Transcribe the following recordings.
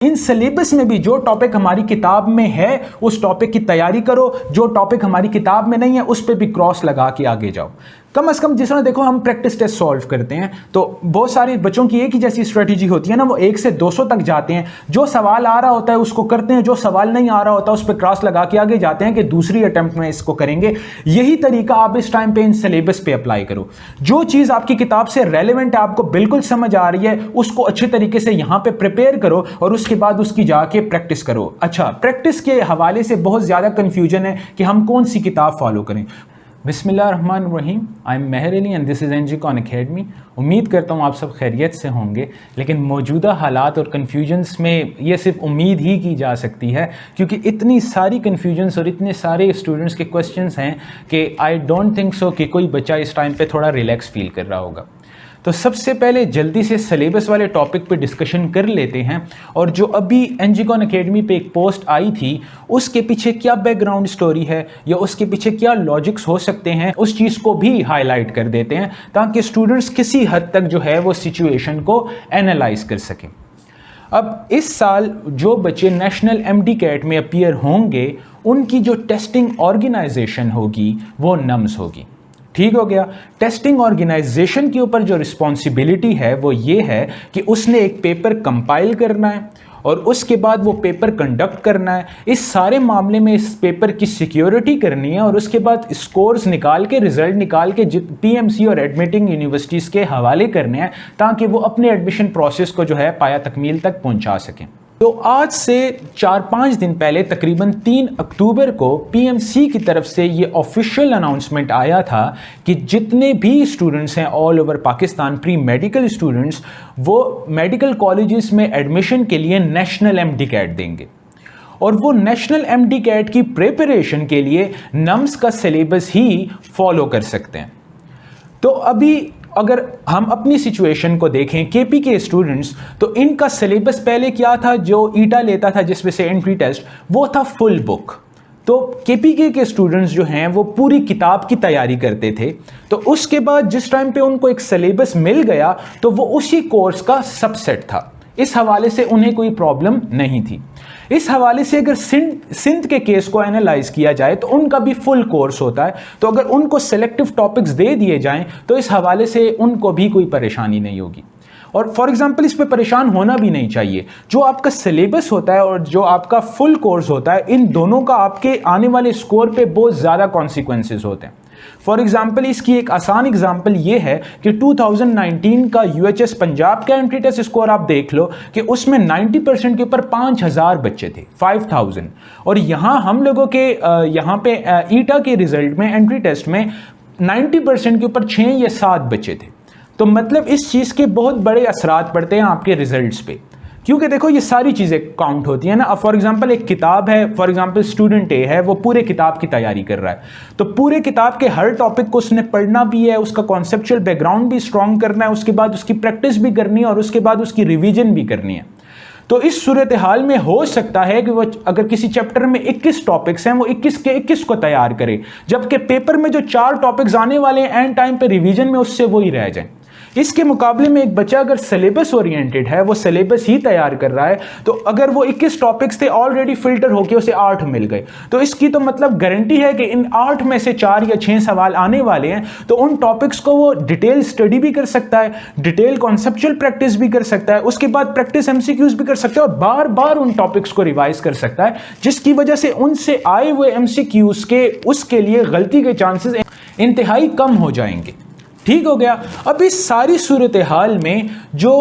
In syllabus में भी जो टॉपिक हमारी किताब में है उस टॉपिक की तैयारी करो, जो टॉपिक हमारी किताब में नहीं है उस पर भी क्रॉस लगा के आगे जाओ। कम से कम जिस तरह देखो हम प्रैक्टिस टेस्ट सॉल्व करते हैं तो बहुत सारे बच्चों की एक ही जैसी स्ट्रेटजी होती है ना, वो 1 से 200 तक जाते हैं, जो सवाल आ रहा होता है उसको करते हैं, जो सवाल नहीं आ रहा होता उस पर क्रॉस लगा के आगे जाते हैं कि दूसरी अटेम्प्ट में इसको करेंगे। यही तरीका आप इस टाइम पे इन सिलेबस पे अप्लाई करो। जो चीज़ आपकी किताब से रेलिवेंट है, आपको बिल्कुल समझ आ रही है, उसको अच्छे तरीके से यहाँ पे प्रिपेयर करो और उसके बाद उसकी जाके प्रैक्टिस करो। अच्छा, प्रैक्टिस के हवाले से बहुत ज़्यादा कन्फ्यूजन है कि हम कौन सी किताब फॉलो करें। बिस्मिल्लाहिर्रहमानिर्रहीम, I am Mehar Ali and this is एनजीकॉन अकेडमी। उम्मीद करता हूँ आप सब खैरियत से होंगे, लेकिन मौजूदा हालात और कन्फ्यूजन्स में ये सिर्फ उम्मीद ही की जा सकती है, क्योंकि इतनी सारी कन्फ्यूजन्स और इतने सारे स्टूडेंट्स के क्वेश्चंस हैं कि आई डोंट थिंक सो कि कोई बच्चा इस टाइम पे थोड़ा रिलैक्स फील कर रहा होगा। तो सबसे पहले जल्दी से सिलेबस वाले टॉपिक पे डिस्कशन कर लेते हैं, और जो अभी एनजीकॉन अकेडमी पे एक पोस्ट आई थी उसके पीछे क्या बैकग्राउंड स्टोरी है या उसके पीछे क्या लॉजिक्स हो सकते हैं उस चीज़ को भी हाईलाइट कर देते हैं, ताकि स्टूडेंट्स किसी हद तक जो है वो सिचुएशन को एनालाइज कर सकें। अब इस साल जो बच्चे नेशनल एमडी कैट में अपीयर होंगे उनकी जो टेस्टिंग ऑर्गेनाइजेशन होगी वो नम्स होगी। ठीक हो गया। टेस्टिंग ऑर्गेनाइजेशन के ऊपर जो रिस्पॉन्सिबिलिटी है वो ये है कि उसने एक पेपर कंपाइल करना है और उसके बाद वो पेपर कंडक्ट करना है। इस सारे मामले में इस पेपर की सिक्योरिटी करनी है और उसके बाद स्कोर्स निकाल के, रिजल्ट निकाल के पीएमसी और एडमिटिंग यूनिवर्सिटीज़ के हवाले करने हैं, ताकि वो अपने एडमिशन प्रोसेस को जो है पाया तकमील तक पहुंचा सकें। तो आज से 4-5 दिन पहले तकरीबन 3 अक्टूबर को पीएमसी की तरफ से ये ऑफिशियल अनाउंसमेंट आया था कि जितने भी स्टूडेंट्स हैं all over Pakistan, pre medical students, वो मेडिकल कॉलेजेस में एडमिशन के लिए नेशनल एमडी कैट देंगे, और वो नेशनल एमडी कैट की प्रिपरेशन के लिए नम्स का सिलेबस ही फॉलो कर सकते हैं। तो अभी अगर हम अपनी सिचुएशन को देखें केपी के स्टूडेंट्स, तो इनका सिलेबस पहले क्या था, जो ईटा लेता था जिसमें से एंट्री टेस्ट, वो था फुल बुक। तो केपीके के स्टूडेंट्स जो हैं वो पूरी किताब की तैयारी करते थे। तो उसके बाद जिस टाइम पे उनको एक सिलेबस मिल गया तो वो उसी कोर्स का सबसेट था। इस हवाले से उन्हें कोई प्रॉब्लम नहीं थी। इस हवाले से अगर सिंध के केस को एनालाइज किया जाए तो उनका भी फुल कोर्स होता है, तो अगर उनको सेलेक्टिव टॉपिक्स दे दिए जाएं तो इस हवाले से उनको भी कोई परेशानी नहीं होगी। और फॉर एग्जांपल इस पे परेशान होना भी नहीं चाहिए। जो आपका सिलेबस होता है और जो आपका फुल कोर्स होता है, इन दोनों का आपके आने वाले स्कोर पे बहुत ज़्यादा कॉन्सिक्वेंसेज होते हैं। फॉर एग्जाम्पल इसकी एक आसान एग्जाम्पल ये है कि 2019 का यूएचएस पंजाब का एंट्री टेस्ट स्कोर आप देख लो कि उसमें 90% के ऊपर 5000 बच्चे थे, 5000, और यहाँ हम लोगों के यहाँ पे ईटा के रिजल्ट में एंट्री टेस्ट में 90% के ऊपर 6 या 7 बच्चे थे। तो मतलब इस चीज़ के बहुत बड़े असरात पड़ते हैं आपके रिजल्ट्स पे, क्योंकि देखो ये सारी चीज़ें काउंट होती हैं ना। अब फॉर एग्जांपल एक किताब है, फॉर एग्जांपल स्टूडेंट ए है, वो पूरे किताब की तैयारी कर रहा है, तो पूरे किताब के हर टॉपिक को उसने पढ़ना भी है, उसका कॉन्सेप्चुअल बैकग्राउंड भी स्ट्रॉन्ग करना है, उसके बाद उसकी प्रैक्टिस भी करनी है और उसके बाद उसकी रिवीजन भी करनी है। तो इस सूरत हाल में हो सकता है कि वो अगर किसी चैप्टर में 21 टॉपिक्स हैं वो 21 के 21 को तैयार करे, जबकि पेपर में जो 4 टॉपिक्स आने वाले हैं एंड टाइम पे रिवीजन में उससे वो ही रह जाए। इसके मुकाबले में एक बच्चा अगर सिलेबस ओरिएंटेड है, वो सिलेबस ही तैयार कर रहा है, तो अगर वो 21 टॉपिक्स थे ऑलरेडी फिल्टर होके उसे 8 मिल गए, तो इसकी तो मतलब गारंटी है कि इन 8 में से 4 या 6 सवाल आने वाले हैं। तो उन टॉपिक्स को वो डिटेल स्टडी भी कर सकता है, डिटेल कॉन्सेप्चुअल प्रैक्टिस भी कर सकता है, उसके बाद प्रैक्टिस एमसीक्यूज भी कर सकता है और बार बार उन टॉपिक्स को रिवाइज कर सकता है, जिसकी वजह से उनसे आए हुए एमसीक्यूज के उसके लिए गलती के चांसेस इंतहाई कम हो जाएंगे। ठीक हो गया। अब इस सारी सूरत हाल में जो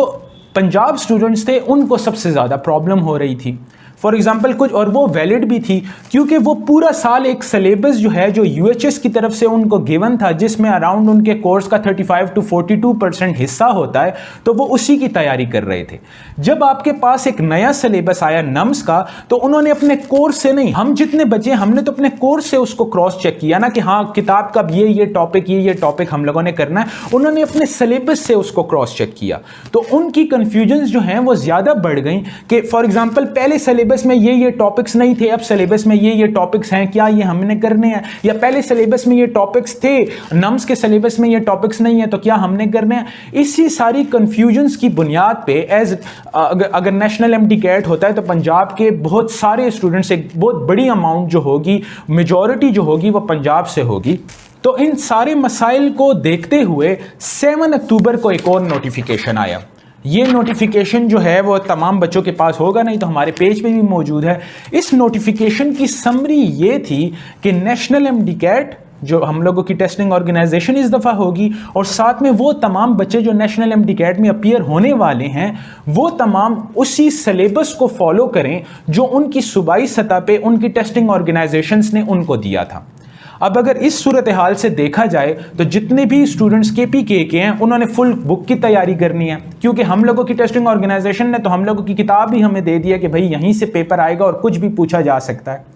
पंजाब स्टूडेंट्स थे उनको सबसे ज़्यादा प्रॉब्लम हो रही थी, फॉर एग्जाम्पल कुछ, और वो वैलिड भी थी, क्योंकि वो पूरा साल एक सिलेबस जो है जो यूएचएस की तरफ से उनको गिवन था, जिसमें अराउंड उनके कोर्स का 35 to 42% हिस्सा होता है, तो वो उसी की तैयारी कर रहे थे। जब आपके पास एक नया सिलेबस आया नम्स का, तो उन्होंने अपने कोर्स से नहीं, हम जितने बचे हमने तो अपने कोर्स से उसको क्रॉस चेक किया ना कि हाँ किताब का ये टॉपिक हम लोगों ने करना है, उन्होंने अपने सिलेबस से उसको क्रॉस चेक किया। तो उनकी कन्फ्यूजन जो हैं वो ज़्यादा बढ़ गई कि फॉर एग्जाम्पल पहले सिलेबस सिलेबस में ये टॉपिक्स नहीं थे, अब सिलेबस में ये टॉपिक्स हैं, क्या ये हमने करने हैं? या पहले सिलेबस में ये टॉपिक्स थे, नम्स के सिलेबस में ये टॉपिक्स नहीं है, तो क्या हमने करने हैं? इसी सारी कंफ्यूजन्स की बुनियाद पे अगर नेशनल एमडी कैट होता है तो पंजाब के बहुत सारे स्टूडेंट्स, एक बहुत बड़ी अमाउंट जो होगी, मेजॉरिटी जो होगी वो पंजाब से होगी। तो इन सारे मसाइल को देखते हुए 7 अक्टूबर को एक और नोटिफिकेशन आया। ये नोटिफिकेशन जो है वो तमाम बच्चों के पास होगा, नहीं तो हमारे पेज पे भी मौजूद है। इस नोटिफिकेशन की समरी ये थी कि नेशनल एमडी कैट जो हम लोगों की टेस्टिंग ऑर्गेनाइजेशन इस दफ़ा होगी, और साथ में वो तमाम बच्चे जो नेशनल एमडी कैट में अपीयर होने वाले हैं वो तमाम उसी सिलेबस को फॉलो करें जो उनकी सूबाई सतह पे उनकी टेस्टिंग ऑर्गेनाइजेशंस ने उनको दिया था। अब अगर इस सूरत हाल से देखा जाए तो जितने भी स्टूडेंट्स KPK के हैं उन्होंने फुल बुक की तैयारी करनी है, क्योंकि हम लोगों की टेस्टिंग ऑर्गेनाइजेशन ने तो हम लोगों की किताब ही हमें दे दिया कि भाई यहीं से पेपर आएगा और कुछ भी पूछा जा सकता है।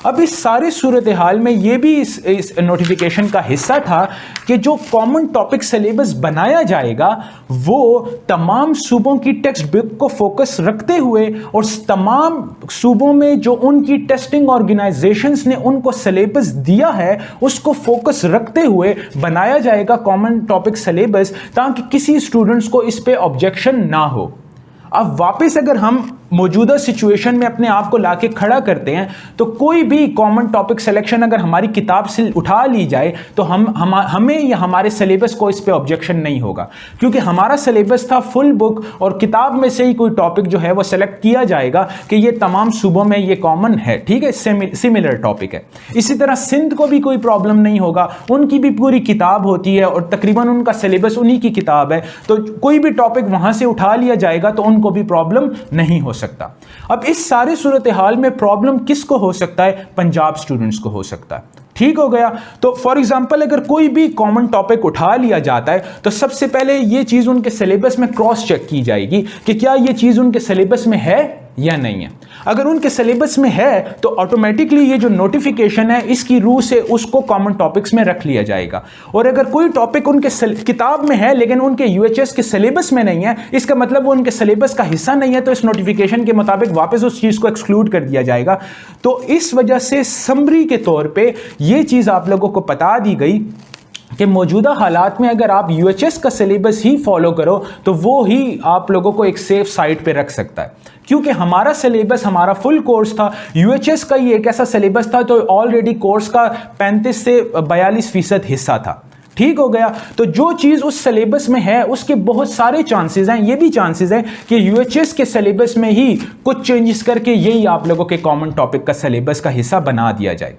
अब इस सारे सूरत हाल में ये भी इस नोटिफिकेशन का हिस्सा था कि जो कॉमन टॉपिक सिलेबस बनाया जाएगा वो तमाम सूबों की टेक्स्ट बुक को फोकस रखते हुए और तमाम सूबों में जो उनकी टेस्टिंग ऑर्गेनाइजेशंस ने उनको सिलेबस दिया है उसको फोकस रखते हुए बनाया जाएगा कॉमन टॉपिक सिलेबस, ताकि किसी स्टूडेंट्स को इस पे ऑब्जेक्शन ना हो। अब वापस अगर हम मौजूदा सिचुएशन में अपने आप को लाके खड़ा करते हैं तो कोई भी कॉमन टॉपिक सिलेक्शन अगर हमारी किताब से उठा ली जाए तो हमें या हमारे सिलेबस को इस पे ऑब्जेक्शन नहीं होगा, क्योंकि हमारा सिलेबस था फुल बुक और किताब में से ही कोई टॉपिक जो है वो सेलेक्ट किया जाएगा कि ये तमाम सूबों में ये कॉमन है, ठीक है, सिमिलर टॉपिक है। इसी तरह सिंध को भी कोई प्रॉब्लम नहीं होगा, उनकी भी पूरी किताब होती है और तकरीबन उनका सिलेबस उन्हीं की किताब है, तो कोई भी टॉपिक वहां से उठा लिया जाएगा तो उनको भी प्रॉब्लम नहीं हो सकता। अब इस सारे सूरत हाल में प्रॉब्लम किसको हो सकता है? पंजाब स्टूडेंट्स को हो सकता है। ठीक हो गया। तो फॉर एग्जांपल अगर कोई भी कॉमन टॉपिक उठा लिया जाता है तो सबसे पहले ये चीज उनके सिलेबस में क्रॉस चेक की जाएगी कि क्या ये चीज उनके सिलेबस में है या नहीं है। अगर उनके सिलेबस में है तो ऑटोमेटिकली ये जो नोटिफिकेशन है इसकी रूह से उसको कॉमन टॉपिक्स में रख लिया जाएगा। और अगर कोई टॉपिक उनके किताब में है लेकिन उनके UHS के सिलेबस में नहीं है, इसका मतलब वो उनके सिलेबस का हिस्सा नहीं है, तो इस नोटिफिकेशन के मुताबिक वापस उस चीज को एक्सक्लूड कर दिया जाएगा। तो इस वजह से समरी के तौर पर यह चीज आप लोगों को बता दी गई कि मौजूदा हालात में अगर आप UHS का सिलेबस ही फॉलो करो तो वो ही आप लोगों को एक सेफ साइड पे रख सकता है, क्योंकि हमारा सिलेबस हमारा फुल कोर्स था। UHS का ये एक ऐसा सिलेबस था तो ऑलरेडी कोर्स का 35 से 42% हिस्सा था। ठीक हो गया। तो जो चीज उस सिलेबस में है उसके बहुत सारे चांसेस हैं, ये भी चांसेस हैं कि UHS के सिलेबस में ही कुछ चेंजेस करके यही आप लोगों के कॉमन टॉपिक का सिलेबस का हिस्सा बना दिया जाए।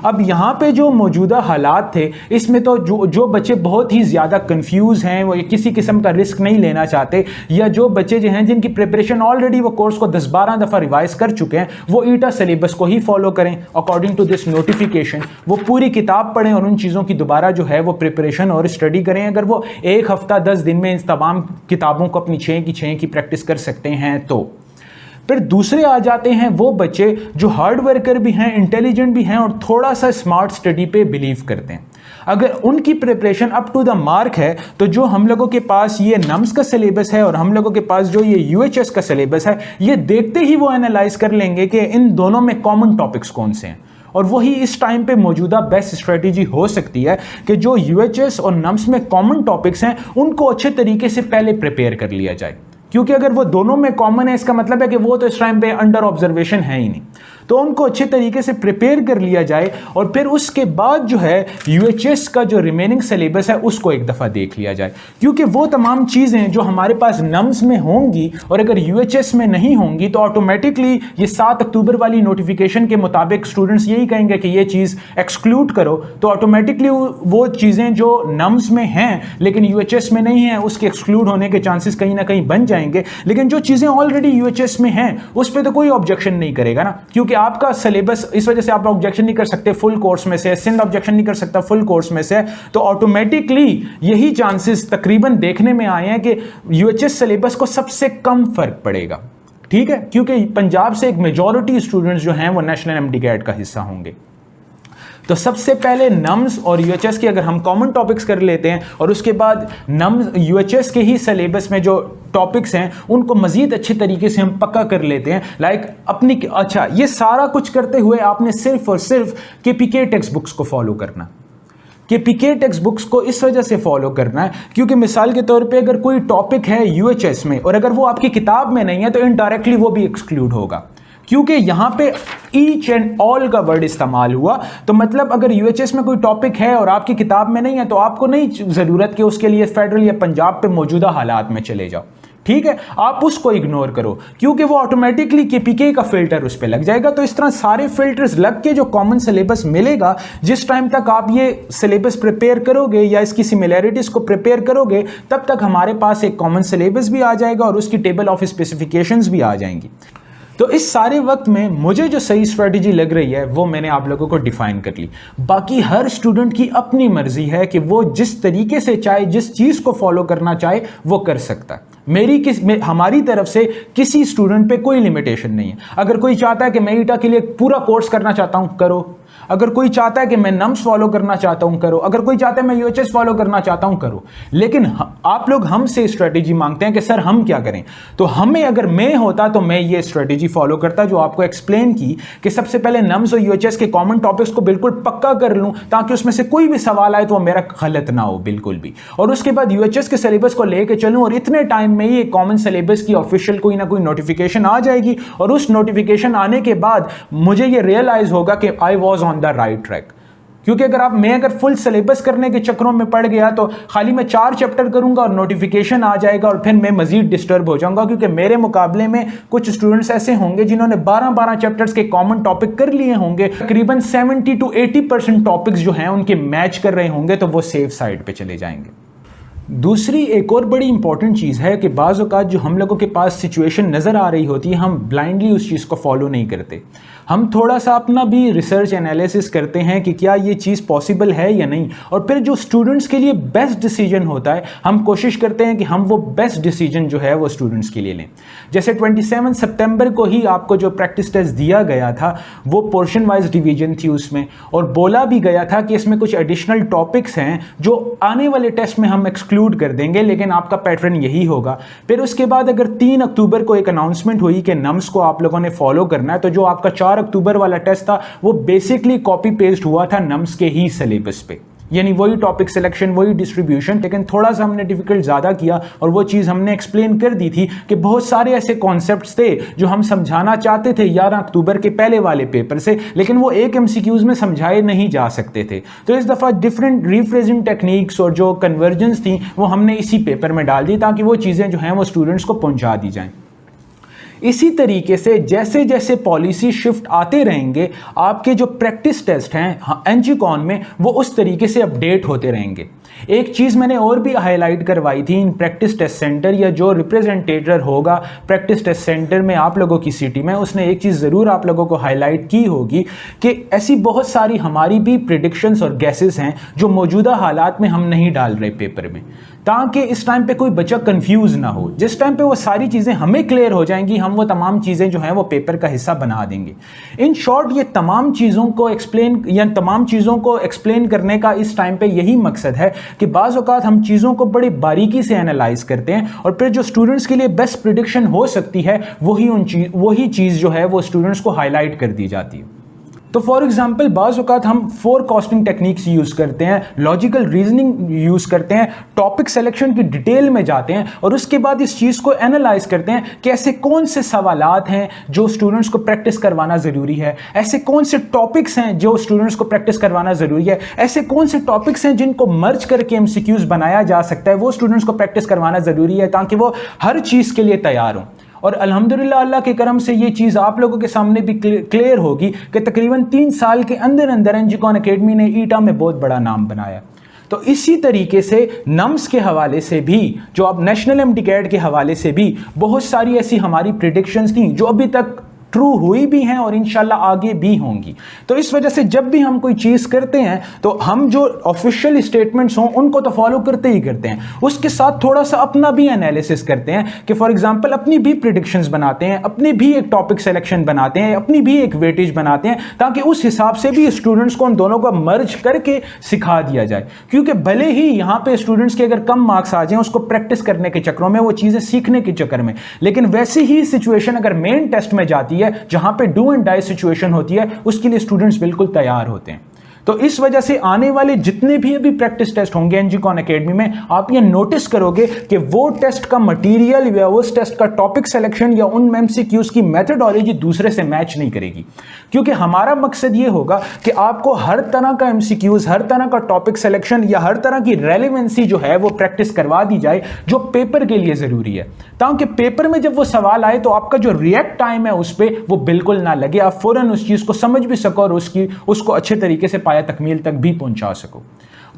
अब यहाँ पे जो मौजूदा हालात थे इसमें तो जो बच्चे बहुत ही ज़्यादा कंफ्यूज हैं, वो किसी किस्म का रिस्क नहीं लेना चाहते, या जो बच्चे जो हैं जिनकी प्रिपरेशन ऑलरेडी वो कोर्स को 10-12 दफ़ा रिवाइज कर चुके हैं, वो ईटा सिलेबस को ही फॉलो करें अकॉर्डिंग टू दिस नोटिफिकेशन। वो पूरी किताब पढ़ें और उन चीज़ों की दोबारा जो है वो प्रिपरेशन और स्टडी करें। अगर वो 1 हफ्ता 10 दिन में इन तमाम किताबों को अपनी 6 की प्रैक्टिस कर सकते हैं तो। फिर दूसरे आ जाते हैं वो बच्चे जो हार्ड वर्कर भी हैं, इंटेलिजेंट भी हैं और थोड़ा सा स्मार्ट स्टडी पे बिलीव करते हैं। अगर उनकी preparation up to the mark है तो जो हम लोगों के पास ये नम्स का सिलेबस है और हम लोगों के पास जो ये UHS का सिलेबस है, ये देखते ही वो एनालाइज कर लेंगे कि इन दोनों में कॉमन टॉपिक्स कौन से हैं। और वही इस टाइम पे मौजूदा बेस्ट स्ट्रेटेजी हो सकती है कि जो UHS और नम्स में कॉमन टॉपिक्स हैं उनको अच्छे तरीके से पहले प्रिपेयर कर लिया जाए, क्योंकि अगर वो दोनों में कॉमन है इसका मतलब है कि वो तो इस टाइम पे अंडर ऑब्जर्वेशन है ही नहीं। तो उनको अच्छे तरीके से प्रिपेयर कर लिया जाए और फिर उसके बाद जो है UHS का जो रिमेनिंग सिलेबस है उसको एक दफ़ा देख लिया जाए, क्योंकि वो तमाम चीज़ें जो हमारे पास नम्स में होंगी और अगर UHS में नहीं होंगी तो ऑटोमेटिकली ये 7 अक्टूबर वाली नोटिफिकेशन के मुताबिक स्टूडेंट्स यही कहेंगे कि ये चीज़ एक्सक्लूड करो, तो ऑटोमेटिकली वो चीज़ें जो नम्स में हैं लेकिन UHS में नहीं है उसके एक्सक्लूड होने के चांसेस कहीं ना कहीं बन जाएंगे। लेकिन जो चीज़ें ऑलरेडी UHS में हैं उस पर तो कोई ऑब्जेक्शन नहीं करेगा ना, क्योंकि आपका सिलेबस, इस वजह से आप ऑब्जेक्शन नहीं कर सकते फुल कोर्स में से, सिंध ऑब्जेक्शन नहीं कर सकता फुल कोर्स में से, तो ऑटोमेटिकली यही चांसेस तकरीबन देखने में आए हैं कि UHS सिलेबस को सबसे कम फर्क पड़ेगा। ठीक है, क्योंकि पंजाब से एक मेजॉरिटी स्टूडेंट्स जो हैं वो नेशनल एमडी कैट का हिस्सा होंगे। तो सबसे पहले नम्स और यूएचएस के अगर हम कॉमन टॉपिक्स कर लेते हैं और उसके बाद नम्स यूएचएस के ही सिलेबस में जो टॉपिक्स हैं उनको मजीद अच्छे तरीके से हम पक्का कर लेते हैं। अपनी अच्छा, ये सारा कुछ करते हुए आपने सिर्फ और सिर्फ केपीके टेक्स्ट बुक्स को फॉलो करना। केपीके टेक्स्ट बुक्स को इस वजह से फॉलो करना है क्योंकि मिसाल के तौर पे अगर कोई टॉपिक है यूएचएस में और अगर वो आपकी किताब में नहीं है तो इनडायरेक्टली वो भी एक्सक्लूड होगा, क्योंकि यहाँ पे ईच एंड ऑल का वर्ड इस्तेमाल हुआ। तो मतलब अगर यूएचएस में कोई टॉपिक है और आपकी किताब में नहीं है तो आपको नहीं ज़रूरत कि उसके लिए फेडरल या पंजाब पे मौजूदा हालात में चले जाओ, ठीक है, आप उसको इग्नोर करो क्योंकि वो ऑटोमेटिकली केपीके का फिल्टर उस पर लग जाएगा। तो इस तरह सारे फिल्टर्स लग के जो कॉमन सिलेबस मिलेगा, जिस टाइम तक आप ये सिलेबस प्रिपेयर करोगे या इसकी सिमिलैरिटीज को प्रिपेयर करोगे तब तक हमारे पास एक कॉमन सिलेबस भी आ जाएगा और उसकी टेबल ऑफ स्पेसिफिकेशंस भी आ जाएंगी। तो इस सारे वक्त में मुझे जो सही स्ट्रेटजी लग रही है वो मैंने आप लोगों को डिफाइन कर ली। बाकी हर स्टूडेंट की अपनी मर्जी है कि वो जिस तरीके से चाहे, जिस चीज़ को फॉलो करना चाहे वो कर सकता है। हमारी तरफ से किसी स्टूडेंट पे कोई लिमिटेशन नहीं है। अगर कोई चाहता है कि मैं ईटा के लिए पूरा कोर्स करना चाहता हूं, करो। अगर कोई चाहता है कि मैं नम्स फॉलो करना चाहता हूं, करो। अगर कोई चाहता है मैं यूएचएस फॉलो करना चाहता हूं, करो। लेकिन आप लोग हमसे स्ट्रेटेजी मांगते हैं कि सर हम क्या करें, तो हमें अगर मैं होता तो मैं ये स्ट्रेटेजी फॉलो करता जो आपको एक्सप्लेन की कि सबसे पहले नम्स और यूएचएस के कॉमन टॉपिक्स को बिल्कुल पक्का कर लूं ताकि उसमें से कोई भी सवाल आए तो वो मेरा गलत ना हो बिल्कुल भी, और उसके बाद यूएचएस के सिलेबस को लेके चलूं और इतने टाइम में ये कॉमन सिलेबस की ऑफिशियल कोई ना कोई नोटिफिकेशन आ जाएगी और उस नोटिफिकेशन आने के बाद मुझे ये रियलाइज होगा कि I was on the right track. क्योंकि अगर फुल सिलेबस करने के चक्करों में पड़ गया तो खाली मैं 4 चैप्टर करूंगा और नोटिफिकेशन आ जाएगा और फिर मैं मजीद डिस्टर्ब हो जाऊंगा, क्योंकि मेरे मुकाबले में कुछ स्टूडेंट्स ऐसे होंगे जिन्होंने 12-12 चैप्टर्स के कॉमन टॉपिक कर लिए होंगे, तकरीबन 70 to 80% टॉपिक्स जो हैं उनके मैच कर रहे होंगे, तो वो सेफ साइड पे चले जाएंगे। दूसरी एक और बड़ी इंपॉर्टेंट चीज़ है कि बाज़ औक़ात जो हम लोगों के पास सिचुएशन नज़र आ रही होती है, हम ब्लाइंडली उस चीज़ को फॉलो नहीं करते। हम थोड़ा सा अपना भी रिसर्च एनालिसिस करते हैं कि क्या ये चीज़ पॉसिबल है या नहीं, और फिर जो स्टूडेंट्स के लिए बेस्ट डिसीजन होता है हम कोशिश करते हैं कि हम वो बेस्ट डिसीजन जो है वो स्टूडेंट्स के लिए लें। जैसे 27 सितंबर को ही आपको जो प्रैक्टिस टेस्ट दिया गया था वो पोर्शन वाइज डिवीजन थी उसमें, और बोला भी गया था कि इसमें कुछ एडिशनल टॉपिक्स हैं जो आने वाले टेस्ट में हम एक्सक्लूड कर देंगे, लेकिन आपका पैटर्न यही होगा। फिर उसके बाद अगर 3 अक्टूबर को एक अनाउंसमेंट हुई कि नम्स को आप लोगों ने फॉलो करना है, तो जो आपका 4 अक्टूबर वाला टेस्ट था वो बेसिकली कॉपी पेस्ट हुआ था नम्स के ही सिलेबस पे, यानी वही टॉपिक सिलेक्शन, वही डिस्ट्रीब्यूशन, लेकिन थोड़ा सा हमने डिफिकल्ट ज़्यादा किया और वो चीज़ हमने एक्सप्लेन कर दी थी कि बहुत सारे ऐसे कॉन्सेप्ट्स थे जो हम समझाना चाहते थे 11 अक्टूबर के पहले वाले पेपर से, लेकिन वो एक MCQs में समझाए नहीं जा सकते थे। तो इस दफ़ा डिफरेंट रीफ्रेजिंग टेक्निक्स और जो कन्वर्जेंस थी वो हमने इसी पेपर में डाल दी ताकि वो चीज़ें जो हैं वो स्टूडेंट्स को पहुँचा दी जाएँ। इसी तरीके से जैसे जैसे पॉलिसी शिफ्ट आते रहेंगे, आपके जो प्रैक्टिस टेस्ट हैं एनजीकॉन में वो उस तरीके से अपडेट होते रहेंगे। एक चीज़ मैंने और भी हाईलाइट करवाई थी इन प्रैक्टिस टेस्ट सेंटर, या जो रिप्रेजेंटेटर होगा प्रैक्टिस टेस्ट सेंटर में आप लोगों की सिटी में, उसने एक चीज़ ज़रूर आप लोगों को हाईलाइट की होगी कि ऐसी बहुत सारी हमारी भी प्रिडिक्शंस और गैसेस हैं जो मौजूदा हालात में हम नहीं डाल रहे पेपर में, ताकि इस टाइम पे कोई बच्चा कंफ्यूज ना हो। जिस टाइम पे वो सारी चीज़ें हमें क्लियर हो जाएंगी, हम वो तमाम चीज़ें जो हैं वो पेपर का हिस्सा बना देंगे। इन शॉर्ट ये तमाम चीज़ों को एक्सप्लेन करने का इस टाइम पे यही मकसद है कि बाज़ औक़ात हम चीज़ों को बड़ी बारीकी से एनालाइज करते हैं और फिर जो स्टूडेंट्स के लिए बेस्ट प्रिडिक्शन हो सकती है वही चीज़ जो है वो स्टूडेंट्स को हाईलाइट कर दी जाती है। तो फॉर एग्जाम्पल बाज़ औक़ात हम फोरकास्टिंग टेक्निक्स यूज़ करते हैं, लॉजिकल रीजनिंग यूज़ करते हैं, टॉपिक सिलेक्शन की डिटेल में जाते हैं और उसके बाद इस चीज़ को एनालाइज करते हैं कि ऐसे कौन से सवालात हैं जो स्टूडेंट्स को प्रैक्टिस करवाना ज़रूरी है, ऐसे कौन से टॉपिक्स हैं जो स्टूडेंट्स को प्रैक्टिस करवाना ज़रूरी है, ऐसे कौन से टॉपिक्स हैं जिनको मर्ज करके MCQs बनाया जा सकता है, वो स्टूडेंट्स को प्रैक्टिस करवाना ज़रूरी है ताकि वो हर चीज़ के लिए तैयार हों। और अल्हम्दुलिल्लाह अल्लाह के करम से ये चीज़ आप लोगों के सामने भी क्लियर होगी कि तकरीबन 3 साल के अंदर एनजीकॉन एकेडमी ने ईटा में बहुत बड़ा नाम बनाया। तो इसी तरीके से नम्स के हवाले से भी, जो अब नेशनल MTCAT के हवाले से भी बहुत सारी ऐसी हमारी प्रिडिक्शंस थी जो अभी तक ट्रू हुई भी हैं और इंशाल्लाह आगे भी होंगी। तो इस वजह से जब भी हम कोई चीज़ करते हैं तो हम जो ऑफिशियल स्टेटमेंट्स हों उनको तो फॉलो करते ही करते हैं, उसके साथ थोड़ा सा अपना भी एनालिसिस करते हैं कि फॉर एग्जांपल अपनी भी प्रिडिक्शंस बनाते हैं, अपनी भी एक टॉपिक सिलेक्शन बनाते हैं, अपनी भी एक वेटेज बनाते हैं, ताकि उस हिसाब से भी स्टूडेंट्स को उन दोनों को मर्ज करके सिखा दिया जाए। क्योंकि भले ही यहाँ पे स्टूडेंट्स के अगर कम मार्क्स आ जाएं उसको प्रैक्टिस करने के चक्रों में, वो चीज़ें सीखने के चक्कर में, लेकिन वैसी ही सिचुएशन अगर मेन टेस्ट में जाती है जहां पे डू एंड डाई सिचुएशन होती है, उसके लिए स्टूडेंट्स बिल्कुल तैयार होते हैं। तो इस वजह से आने वाले जितने भी अभी प्रैक्टिस टेस्ट होंगे एनजीकॉन एकेडमी में, आप ये नोटिस करोगे कि वो टेस्ट का मटेरियल या उस टेस्ट का टॉपिक सिलेक्शन या उन एमसीक्यूज की मेथडोलॉजी दूसरे से मैच नहीं करेगी। क्योंकि हमारा मकसद ये होगा कि आपको हर तरह का एमसीक्यूज, हर तरह का टॉपिक सिलेक्शन या हर तरह की रेलेवेंसी जो है वो प्रैक्टिस करवा दी जाए जो पेपर के लिए ज़रूरी है, ताकि पेपर में जब वो सवाल आए तो आपका जो रिएक्ट टाइम है उस पर वो बिल्कुल ना लगे, आप फ़ौरन उस चीज़ को समझ भी सको और उसको अच्छे तरीके से तकमील तक भी पहुंचा सको।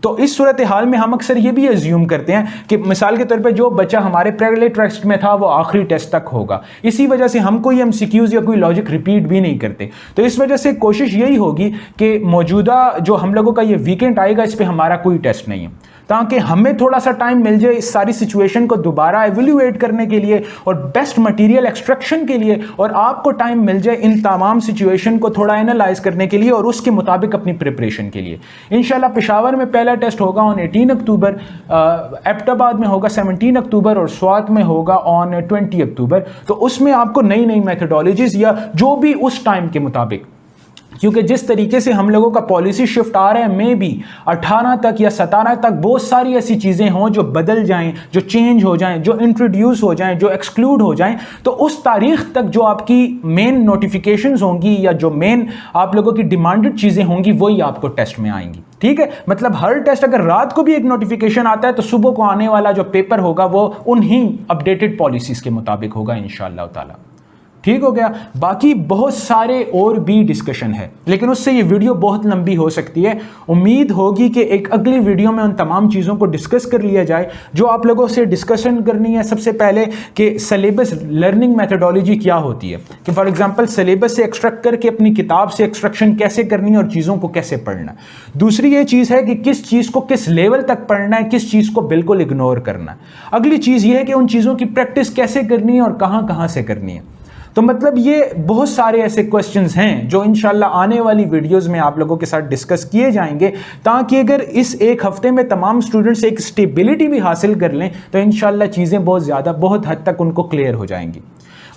तो इस सूरत हाल में हम अक्सर ये भी अज्यूम करते हैं कि मिसाल के तौर पे जो बच्चा हमारे पहले टेस्ट में था वो आखिरी टेस्ट तक होगा, इसी वजह से हम कोई एमसीक्यूज या कोई लॉजिक रिपीट भी नहीं करते। तो इस वजह से कोशिश यही होगी कि मौजूदा जो हम लोगों का ये वीकेंड आएगा इस पर हमारा कोई टेस्ट नहीं है, ताकि हमें थोड़ा सा टाइम मिल जाए इस सारी सिचुएशन को दोबारा एवेल्युएट करने के लिए और बेस्ट मटेरियल एक्सट्रैक्शन के लिए, और आपको टाइम मिल जाए इन तमाम सिचुएशन को थोड़ा एनालाइज करने के लिए और उसके मुताबिक अपनी प्रिपरेशन के लिए। इंशाल्लाह पेशावर में पहला टेस्ट होगा ऑन 18 अक्टूबर, एबटाबाद में होगा 17 अक्टूबर और स्वात में होगा ऑन 20 अक्टूबर। तो उसमें आपको नई नई मेथडोलॉजीज या जो भी उस टाइम के मुताबिक, क्योंकि जिस तरीके से हम लोगों का पॉलिसी शिफ्ट आ रहा है, में भी 18 तक या 17 तक बहुत सारी ऐसी चीज़ें हों जो बदल जाएं, जो चेंज हो जाएं, जो इंट्रोड्यूस हो जाएं, जो एक्सक्लूड हो जाएं, तो उस तारीख तक जो आपकी मेन नोटिफिकेशंस होंगी या जो मेन आप लोगों की डिमांडेड चीज़ें होंगी वही आपको टेस्ट में आएंगी। ठीक है, मतलब हर टेस्ट अगर रात को भी एक नोटिफिकेशन आता है तो सुबह को आने वाला जो पेपर होगा वो उन्हीं अपडेटेड पॉलिसीज़ के मुताबिक होगा इंशाअल्लाह ताला। ठीक हो गया। बाकी बहुत सारे और भी डिस्कशन है, लेकिन उससे ये वीडियो बहुत लंबी हो सकती है। उम्मीद होगी कि एक अगली वीडियो में उन तमाम चीज़ों को डिस्कस कर लिया जाए। जो आप लोगों से डिस्कशन करनी है सबसे पहले कि सिलेबस लर्निंग मेथडोलॉजी क्या होती है, कि फॉर एग्जांपल सिलेबस से एक्सट्रैक्ट करके अपनी किताब से एक्सट्रैक्शन कैसे करनी है और चीज़ों को कैसे पढ़ना है। दूसरी ये चीज़ है कि किस चीज़ को किस लेवल तक पढ़ना है, किस चीज़ को बिल्कुल इग्नोर करना है। अगली चीज़ ये है कि उन चीज़ों की प्रैक्टिस कैसे करनी है और कहाँ कहाँ से करनी है। तो मतलब ये बहुत सारे ऐसे क्वेश्चंस हैं जो इंशाल्लाह आने वाली वीडियोस में आप लोगों के साथ डिस्कस किए जाएंगे, ताकि अगर इस एक हफ्ते में तमाम स्टूडेंट्स एक स्टेबिलिटी भी हासिल कर लें तो इंशाल्लाह चीज़ें बहुत हद तक उनको क्लियर हो जाएंगी।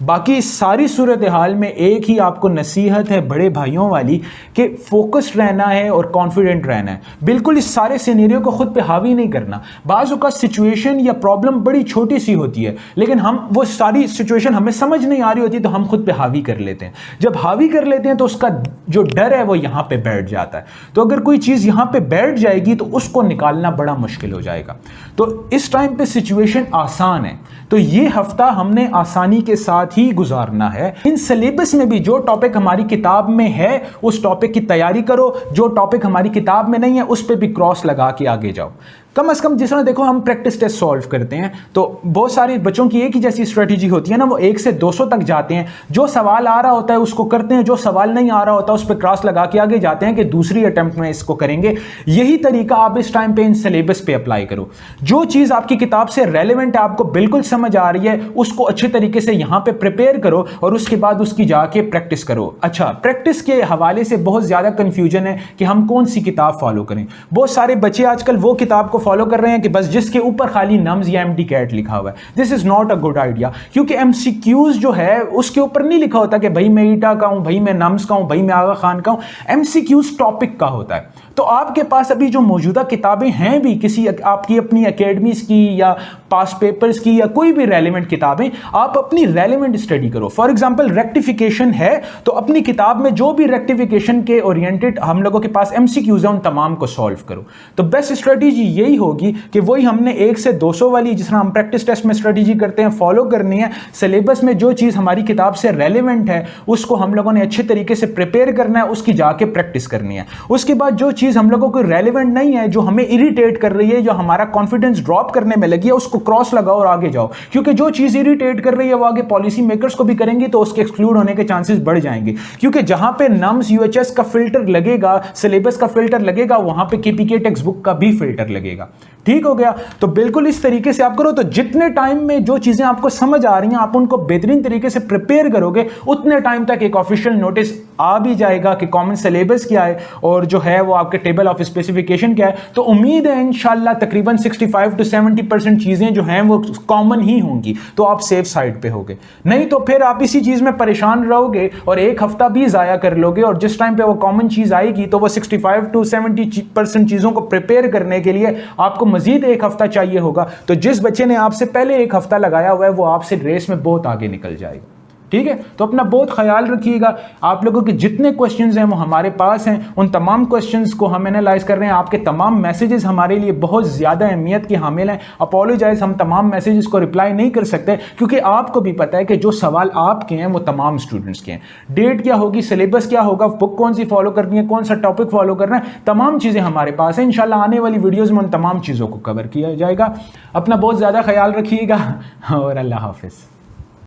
बाकी इस सारी सूरत हाल में एक ही आपको नसीहत है बड़े भाइयों वाली कि फोकस्ड रहना है और कॉन्फिडेंट रहना है। बिल्कुल इस सारे सिनेरियो को खुद पे हावी नहीं करना। बाज़ औक़ात सिचुएशन या प्रॉब्लम बड़ी छोटी सी होती है, लेकिन हम वो सारी सिचुएशन हमें समझ नहीं आ रही होती तो हम खुद पे हावी कर लेते हैं। जब हावी कर लेते हैं तो उसका जो डर है वो यहाँ पे बैठ जाता है। तो अगर कोई चीज़ यहाँ पे बैठ जाएगी तो उसको निकालना बड़ा मुश्किल हो जाएगा। तो इस टाइम पे सिचुएशन आसान है, तो ये हफ्ता हमने आसानी के साथ ही गुजारना है। इन सिलेबस में भी जो टॉपिक हमारी किताब में है उस टॉपिक की तैयारी करो, जो टॉपिक हमारी किताब में नहीं है उस पर भी क्रॉस लगा के आगे जाओ। कम से कम जिस तरह देखो हम प्रैक्टिस टेस्ट सॉल्व करते हैं तो बहुत सारे बच्चों की एक ही जैसी स्ट्रेटजी होती है ना, वो 1 से 200 तक जाते हैं। जो सवाल आ रहा होता है उसको करते हैं, जो सवाल नहीं आ रहा होता उस पर क्रॉस लगा के आगे जाते हैं कि दूसरी अटेम्प्ट में इसको करेंगे। यही तरीका आप इस टाइम पे इन सिलेबस पे अप्लाई करो। जो चीज़ आपकी किताब से रेलिवेंट है, आपको बिल्कुल समझ आ रही है, उसको अच्छे तरीके से यहाँ पे प्रिपेयर करो और उसके बाद उसकी जाके प्रैक्टिस करो। अच्छा, प्रैक्टिस के हवाले से बहुत ज़्यादा कन्फ्यूजन है कि हम कौन सी किताब फॉलो करें। बहुत सारे बच्चे आजकल वो किताब को फॉलो कर रहे हैं कि बस जिसके ऊपर खाली नम्स या एमडी कैट लिखा हुआ है। This is not a good idea, क्योंकि एमसीक्यूज जो है उसके ऊपर नहीं लिखा होता कि भाई मैं ईटा का हूं, भाई मैं नम्स का हूं, भाई मैं आगा खान का हूं। एमसीक्यूज टॉपिक का होता है। तो आपके पास अभी जो मौजूदा किताबें हैं भी किसी आपकी अपनी एकेडमीज की या पास पेपर्स की या कोई भी रेलिवेंट किताबें, आप अपनी रेलिवेंट स्टडी करो। फॉर एग्जांपल रेक्टिफिकेशन है तो अपनी किताब में जो भी रेक्टिफिकेशन के ओरिएंटेड हम लोगों के पास एमसीक्यूज है उन तमाम को सॉल्व करो। तो बेस्ट स्ट्रेटजी यही होगी कि वही हमने 1 से 200 वाली जिस तरह हम प्रैक्टिस टेस्ट में स्ट्रेटजी करते हैं फॉलो करनी है। सिलेबस में जो चीज़ हमारी किताब से रेलिवेंट है उसको हम लोगों ने अच्छे तरीके से प्रिपेयर करना है, उसकी जाके प्रैक्टिस करनी है। उसके बाद जो चीज़ हम लोगों को रेलिवेंट नहीं है, जो हमें इरिटेट कर रही है, जो हमारा कॉन्फिडेंस ड्रॉप करने में लगी है, उसको क्रॉस लगाओ और आगे जाओ, क्योंकि जो चीज़ इरिटेट कर रही है वो आगे पॉलिसी मेकर्स को भी करेंगी तो उसके एक्सक्लूड होने के चांसेस बढ़ जाएंगे, क्योंकि जहां पे नम्स यूएचएस का फिल्टर लगेगा, सिलेबस का फिल्टर लगेगा, वहां पे केपीके टेक्स्ट बुक का भी फिल्टर लगेगा। ठीक हो गया? तो बिल्कुल इस तरीके से आप करो, तो जितने टाइम में जो चीजें आपको समझ आ रही हैं आप उनको बेहतरीन तरीके से प्रिपेयर करोगे, उतने टाइम तक एक ऑफिशियल नोटिस आ भी जाएगा कि कॉमन सिलेबस क्या है और जो है वो आपके टेबल ऑफ स्पेसिफिकेशन क्या है। तो उम्मीद है इंशाल्लाह तकरीबन 65 to 70% चीजें जो हैं वो कॉमन ही होंगी, तो आप सेफ साइड पे होगे। नहीं तो फिर आप इसी चीज में परेशान रहोगे और एक हफ्ता भी जाया कर लोगे, और जिस टाइम पे वो कॉमन चीज आएगी तो वो 65 to 70% चीजों को प्रिपेयर करने के लिए आपको मजीद एक हफ्ता चाहिए होगा। तो जिस बच्चे ने आपसे पहले एक हफ्ता लगाया हुआ है वो आपसे रेस में बहुत आगे निकल जाएगा। ठीक है? तो अपना बहुत ख्याल रखिएगा। आप लोगों के जितने क्वेश्चंस हैं वो हमारे पास हैं, उन तमाम क्वेश्चंस को हम एनालाइज कर रहे हैं। आपके तमाम मैसेजेस हमारे लिए बहुत ज़्यादा अहमियत के हामिल हैं। अपोलोजाइज, हम तमाम मैसेजेस को रिप्लाई नहीं कर सकते, क्योंकि आपको भी पता है कि जो सवाल आपके हैं वो तमाम स्टूडेंट्स के हैं। डेट क्या होगी, सिलेबस क्या होगा, बुक कौन सी फॉलो करनी है, कौन सा टॉपिक फॉलो करना है, तमाम चीज़ें हमारे पास हैं। इंशाल्लाह आने वाली वीडियोज़ में उन तमाम चीज़ों को कवर किया जाएगा। अपना बहुत ज़्यादा ख्याल रखिएगा और अल्लाह हाफिज़।